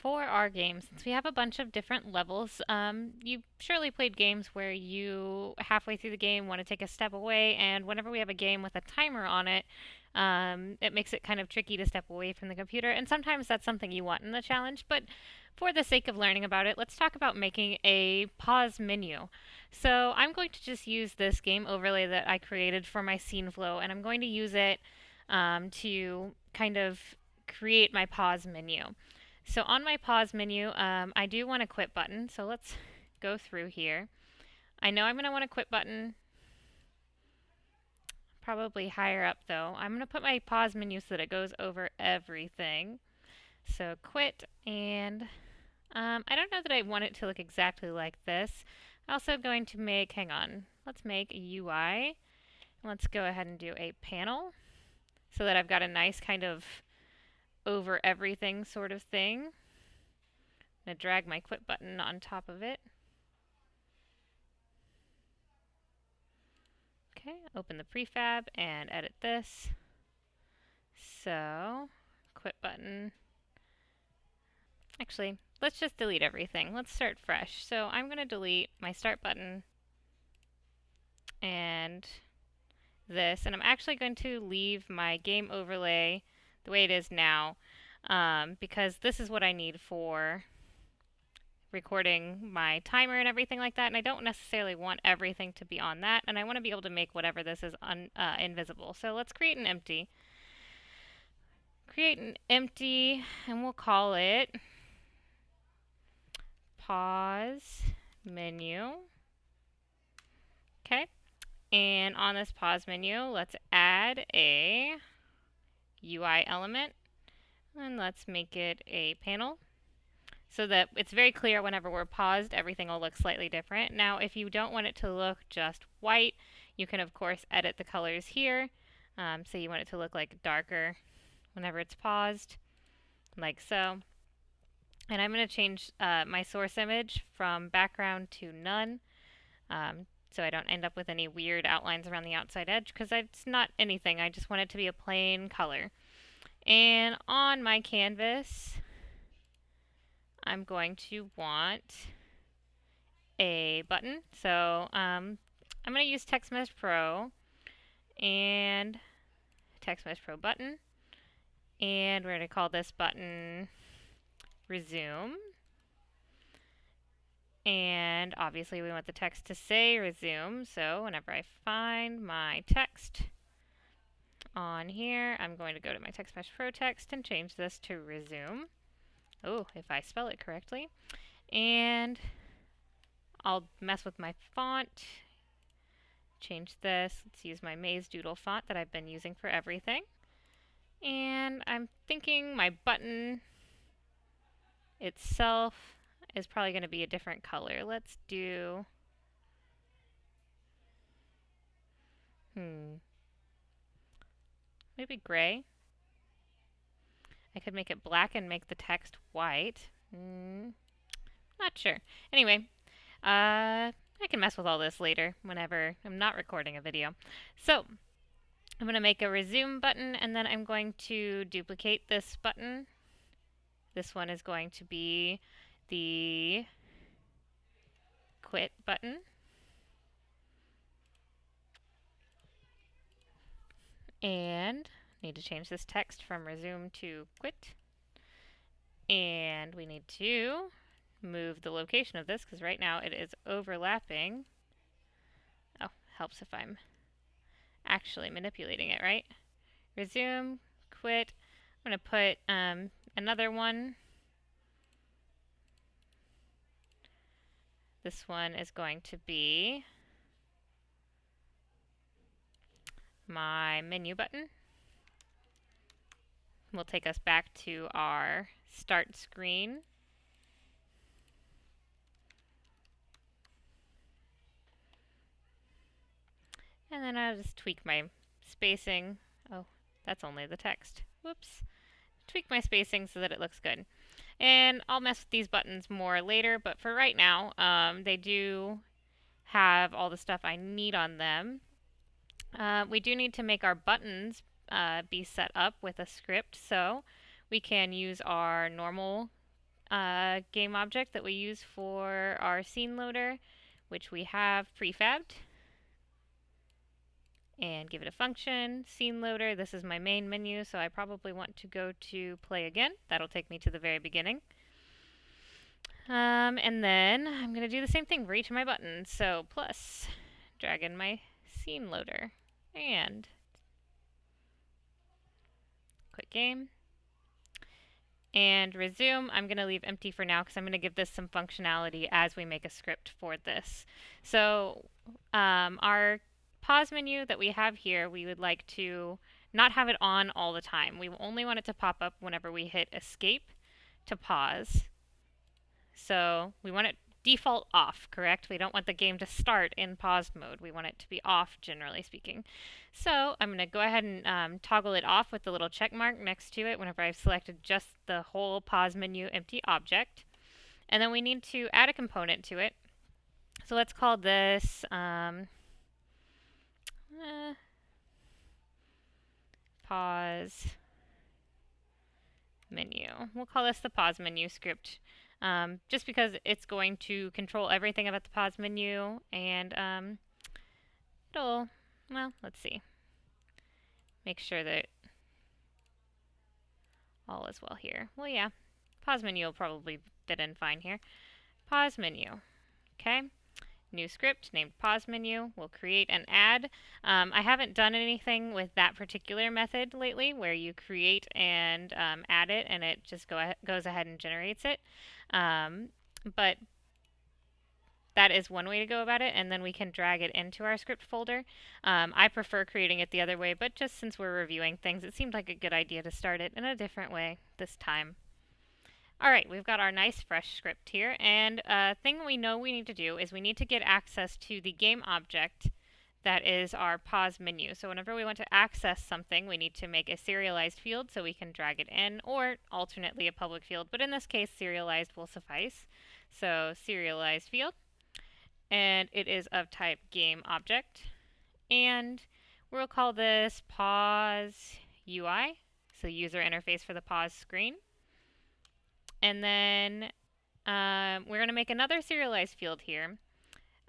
For our game, since we have a bunch of different levels, you surely played games where you halfway through the game want to take a step away, and whenever we have a game with a timer on it, it makes it kind of tricky to step away from the computer, and sometimes that's something you want in the challenge, but for the sake of learning about it, let's talk about making a pause menu. So I'm going to just use this game overlay that I created for my scene flow, and I'm going to use it to kind of create my pause menu. So on my pause menu, I do want a quit button. So let's go through here. I know I'm going to want a quit button probably higher up though. I'm going to put my pause menu so that it goes over everything. So quit, and I don't know that I want it to look exactly like this. I'm also going to make, hang on, let's make a UI. Let's go ahead and do a panel so that I've got a nice kind of over everything sort of thing. I'm going to drag my quit button on top of it. Okay, open the prefab and edit this. So, quit button. Actually, let's just delete everything. Let's start fresh. So I'm going to delete my start button and this, and I'm actually going to leave my game overlay the way it is now because this is what I need for recording my timer and everything like that, and I don't necessarily want everything to be on that, and I want to be able to make whatever this is invisible. So let's create an empty. Create an empty, and we'll call it pause menu. Okay, and on this pause menu, let's add a UI element, and let's make it a panel, so that it's very clear whenever we're paused, everything will look slightly different. Now, if you don't want it to look just white, you can of course edit the colors here. So you want it to look like darker whenever it's paused, like so. And I'm going to change my source image from background to none, so I don't end up with any weird outlines around the outside edge, because it's not anything. I just want it to be a plain color. And on my canvas, I'm going to want a button. So I'm going to use TextMesh Pro and TextMesh Pro button. And we're going to call this button Resume. And obviously we want the text to say resume. So whenever I find my text on here, I'm going to go to my TextMesh Pro text and change this to resume. Oh, if I spell it correctly. And I'll mess with my font. Change this. Let's use my Maze Doodle font that I've been using for everything. And I'm thinking my button itself is probably going to be a different color. Let's do... maybe gray. I could make it black and make the text white. Not sure. Anyway, I can mess with all this later whenever I'm not recording a video. So, I'm going to make a resume button, and then I'm going to duplicate this button. This one is going to be the quit button. And need to change this text from resume to quit. And we need to move the location of this, because right now it is overlapping. Oh, helps if I'm actually manipulating it, right? Resume, quit. I'm going to put another one. This one is going to be my menu button. Will take us back to our start screen. And then I'll just tweak my spacing. Oh, that's only the text. Whoops. Tweak my spacing so that it looks good. And I'll mess with these buttons more later, but for right now, they do have all the stuff I need on them. We do need to make our buttons be set up with a script, so we can use our normal game object that we use for our scene loader, which we have prefabbed. And give it a function, scene loader. This is my main menu, so I probably want to go to play again. That'll take me to the very beginning. And then I'm going to do the same thing for each of my buttons. So plus, drag in my scene loader, and quit game. And resume, I'm going to leave empty for now because I'm going to give this some functionality as we make a script for this. So our pause menu that we have here, we would like to not have it on all the time. We only want it to pop up whenever we hit escape to pause. So we want it default off, correct? We don't want the game to start in paused mode. We want it to be off, generally speaking. So I'm going to go ahead and toggle it off with the little check mark next to it whenever I've selected just the whole pause menu empty object. And then we need to add a component to it. So let's call this pause menu. We'll call this the pause menu script. Just because it's going to control everything about the pause menu, and it'll, well, let's see. Make sure that all is well here. Well, yeah, pause menu will probably fit in fine here. Pause menu. Okay. New script named pause menu. We'll create and add. I haven't done anything with that particular method lately where you create and add it and it just goes ahead and generates it. But that is one way to go about it, and then we can drag it into our script folder. I prefer creating it the other way, but just since we're reviewing things, it seemed like a good idea to start it in a different way this time. Alright, we've got our nice fresh script here, and a thing we know we need to do is we need to get access to the game object that is our pause menu. So whenever we want to access something, we need to make a serialized field so we can drag it in, or alternately a public field, but in this case serialized will suffice. So serialized field, and it is of type game object, and we'll call this pause UI, so user interface for the pause screen. And then we're going to make another serialized field here.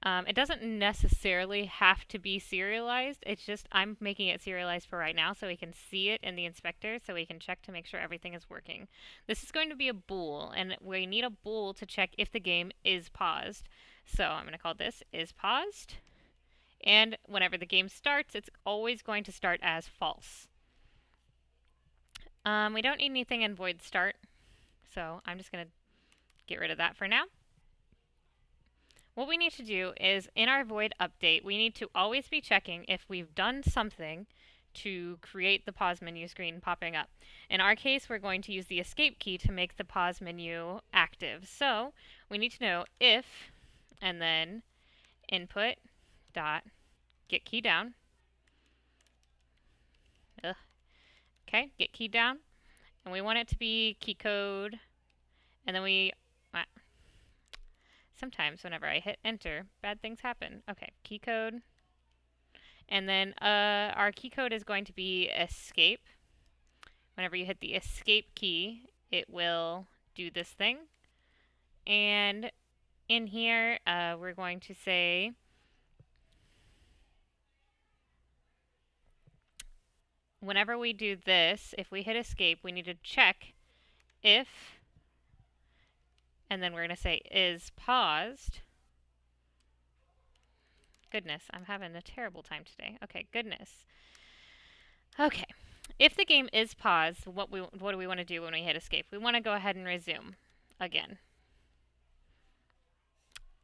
It doesn't necessarily have to be serialized. It's just I'm making it serialized for right now so we can see it in the inspector so we can check to make sure everything is working. This is going to be a bool, and we need a bool to check if the game is paused. So I'm going to call this is paused. And whenever the game starts, it's always going to start as false. We don't need anything in void start. So I'm just going to get rid of that for now. What we need to do is in our void update, we need to always be checking if we've done something to create the pause menu screen popping up. In our case, we're going to use the escape key to make the pause menu active. So we need to know if, and then input dot get key down. Okay, get key down. And we want it to be key code, and then sometimes whenever I hit enter, bad things happen. Okay, key code, and then our key code is going to be escape. Whenever you hit the escape key, it will do this thing. And in here, we're going to say whenever we do this, if we hit escape, we need to check if, and then we're going to say is paused. Goodness, I'm having a terrible time today. Okay, goodness. Okay, if the game is paused, what do we want to do when we hit escape? We want to go ahead and resume again.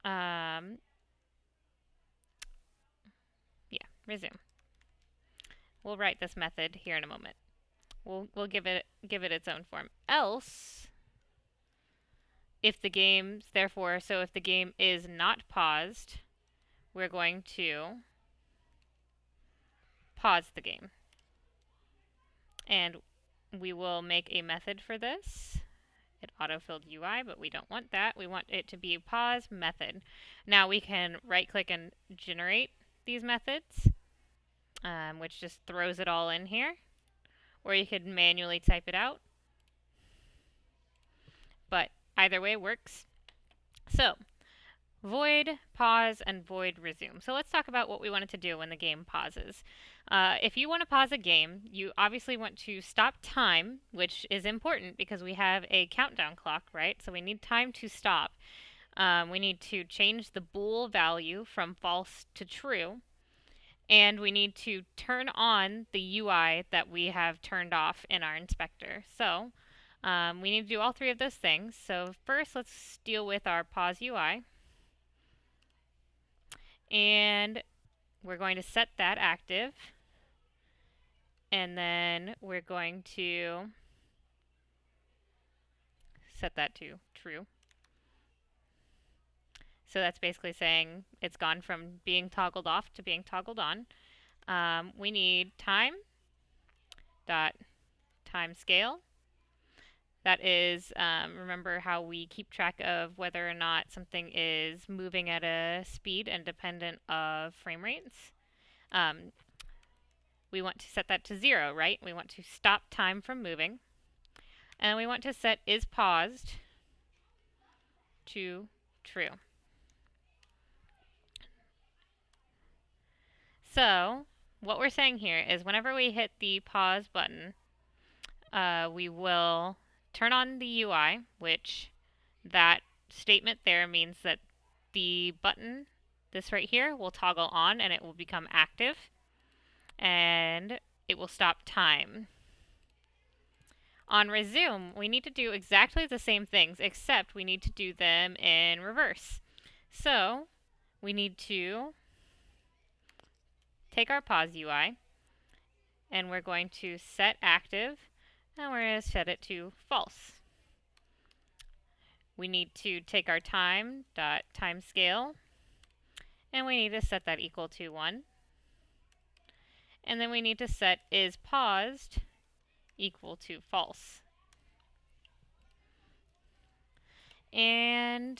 Yeah, resume. We'll write this method here in a moment. We'll give it its own form. Else, if the game is not paused, we're going to pause the game. And we will make a method for this. It autofilled UI, but we don't want that. We want it to be a pause method. Now we can right click and generate these methods, which just throws it all in here. Or you could manually type it out. But Either way works. So, void, pause, and void resume. So let's talk about what we wanted to do when the game pauses. If you want to pause a game, you obviously want to stop time, which is important because we have a countdown clock, right? So we need time to stop. We need to change the bool value from false to true. And we need to turn on the UI that we have turned off in our inspector. So we need to do all three of those things. So first, let's deal with our pause UI. And we're going to set that active. And then we're going to set that to true. So that's basically saying it's gone from being toggled off to being toggled on. We need time dot time scale. That is, remember how we keep track of whether or not something is moving at a speed independent of frame rates. We want to set that to 0, right? We want to stop time from moving. And we want to set is paused to true. So what we're saying here is whenever we hit the pause button, we will turn on the UI, which that statement there means that the button, this right here, will toggle on and it will become active. And it will stop time. On resume, we need to do exactly the same things, except we need to do them in reverse. So we need to take our pause UI, and we're going to set active, and we're going to set it to false. We need to take our time scale, and we need to set that equal to 1. And then we need to set is paused equal to false. And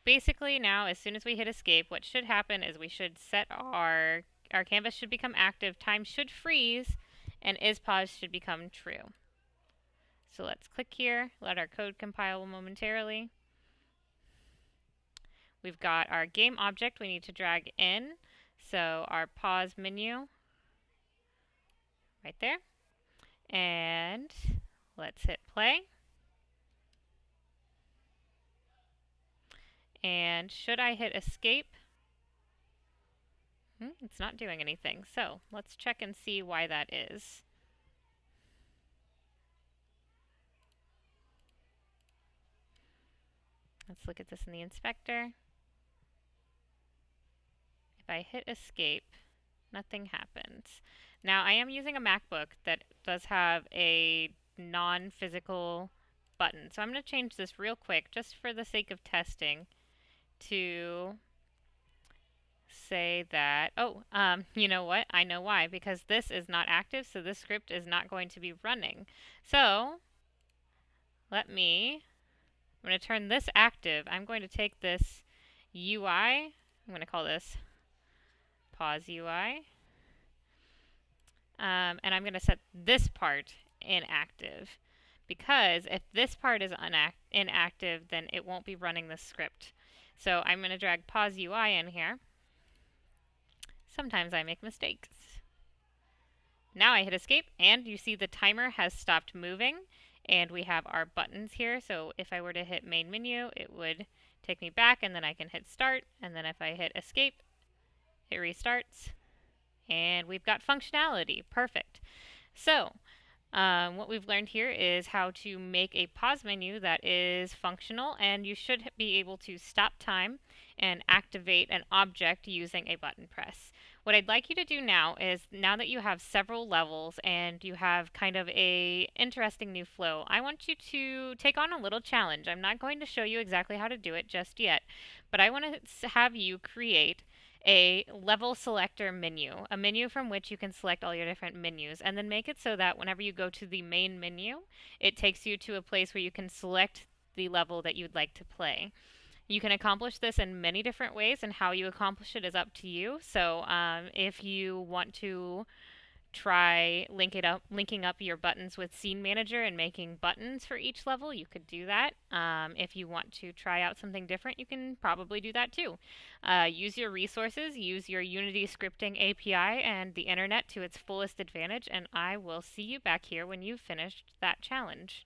basically now, as soon as we hit escape, what should happen is we should set our canvas should become active, time should freeze, and is paused should become true. So let's click here, let our code compile momentarily. We've got our game object we need to drag in. So our pause menu right there. And let's hit play. And should I hit escape? It's not doing anything. So let's check and see why that is. Let's look at this in the inspector. If I hit escape, nothing happens. Now I am using a MacBook that does have a non-physical button. So I'm going to change this real quick just for the sake of testing to say that, you know what? I know why, because this is not active, so this script is not going to be running. So I'm going to turn this active. I'm going to take this UI, I'm going to call this pause UI, and I'm going to set this part inactive, because if this part is inactive, then it won't be running this script. So I'm going to drag pause UI in here. Sometimes I make mistakes. Now I hit escape, and you see the timer has stopped moving, and we have our buttons here. So if I were to hit main menu, it would take me back, and then I can hit start, and then if I hit escape, it restarts, and we've got functionality. Perfect. So what we've learned here is how to make a pause menu that is functional, and you should be able to stop time and activate an object using a button press. What I'd like you to do now is, now that you have several levels and you have kind of a interesting new flow, I want you to take on a little challenge. I'm not going to show you exactly how to do it just yet, but I want to have you create a level selector menu, a menu from which you can select all your different menus, and then make it so that whenever you go to the main menu, it takes you to a place where you can select the level that you'd like to play. You can accomplish this in many different ways, and how you accomplish it is up to you. So if you want to try linking up your buttons with Scene Manager and making buttons for each level, you could do that. If you want to try out something different, you can probably do that too. Use your resources, use your Unity scripting API and the internet to its fullest advantage, and I will see you back here when you've finished that challenge.